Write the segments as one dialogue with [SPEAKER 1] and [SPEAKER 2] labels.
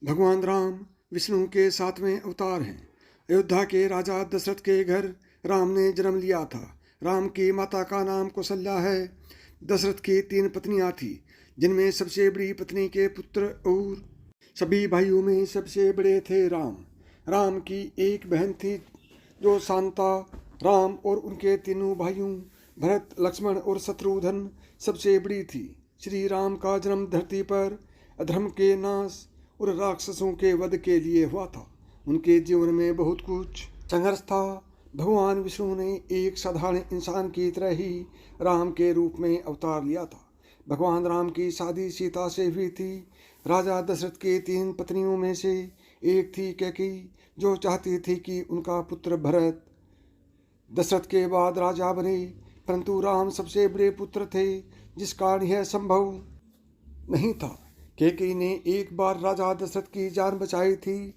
[SPEAKER 1] भगवान राम विष्णु के 7वें अवतार हैं। अयोध्या के राजा दशरथ के घर राम ने जन्म लिया था। राम की माता का नाम कौशल्या है। दशरथ की 3 पत्नियां थीं, जिनमें सबसे बड़ी पत्नी के पुत्र और सभी भाइयों में सबसे बड़े थे राम। राम की एक बहन थी जो शांता। राम और उनके तीनों भाइयों भरत, लक्ष्मण और शत्रुघ्न सबसे बड़ी थी। श्री राम का जन्म धरती पर अधर्म के नाश और राक्षसों के वध के लिए हुआ था। उनके जीवन में बहुत कुछ संघर्ष था। भगवान विष्णु ने एक साधारण इंसान की तरह ही राम के रूप में अवतार लिया था। भगवान राम की शादी सीता से हुई थी। राजा दशरथ के 3 पत्नियों में से एक थी कैकेयी, जो चाहती थी कि उनका पुत्र भरत दशरथ के बाद राजा बने, परंतु राम सबसे बड़े पुत्र थे, जिस कारण यह संभव नहीं था। कैकेयी ने एक बार राजा दशरथ की जान बचाई थी।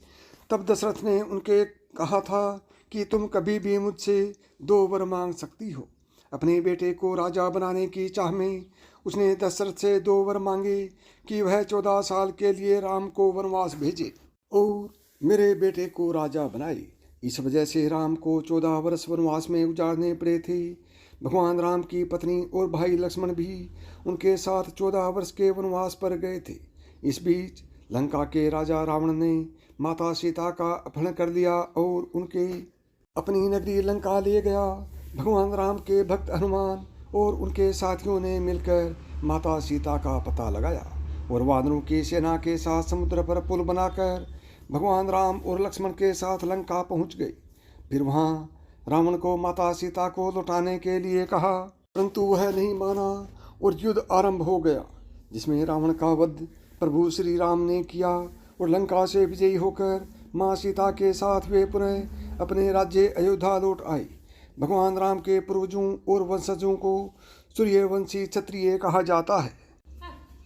[SPEAKER 1] तब दशरथ ने उनके कहा था कि तुम कभी भी मुझसे 2 वर मांग सकती हो। अपने बेटे को राजा बनाने की चाह में उसने दशरथ से 2 वर मांगे कि वह 14 साल के लिए राम को वनवास भेजे और मेरे बेटे को राजा बनाए। इस वजह से राम को 14 वर्ष वनवास में गुजारने पड़े थे। भगवान राम की पत्नी और भाई लक्ष्मण भी उनके साथ 14 वर्ष के वनवास पर गए थे। इस बीच लंका के राजा रावण ने माता सीता का अपहरण कर लिया और उनके अपनी नगरी लंका ले गया। भगवान राम के भक्त हनुमान और उनके साथियों ने मिलकर माता सीता का पता लगाया और वानरों की सेना के साथ समुद्र पर पुल बनाकर भगवान राम और लक्ष्मण के साथ लंका पहुंच गए। फिर वहां रावण को माता सीता को लौटाने के लिए कहा, परंतु वह नहीं माना और युद्ध आरंभ हो गया, जिसमें रावण का वध प्रभु श्री राम ने किया और लंका से विजयी होकर माँ सीता के साथ वे पुनः अपने राज्य अयोध्या लौट आए। भगवान राम के पूर्वजों और वंशजों को सूर्यवंशी क्षत्रिय कहा जाता है,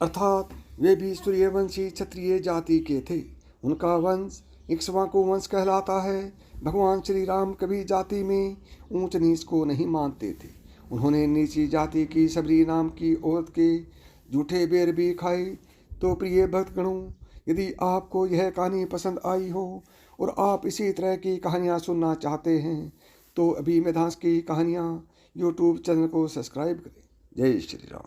[SPEAKER 1] अर्थात वे भी सूर्यवंशी क्षत्रिय जाति के थे। उनका वंश इक्ष्वाकु वंश कहलाता है। भगवान श्री राम कभी जाति में ऊंच नीच को नहीं मानते थे। उन्होंने नीची जाति की सबरी नाम की औरत के जूठे बेर भी खाए। तो प्रिय भक्तगणों, यदि आपको यह कहानी पसंद आई हो और आप इसी तरह की कहानियाँ सुनना चाहते हैं तो अभी मेधांश की कहानियाँ यूट्यूब चैनल को सब्सक्राइब करें। जय श्री राम।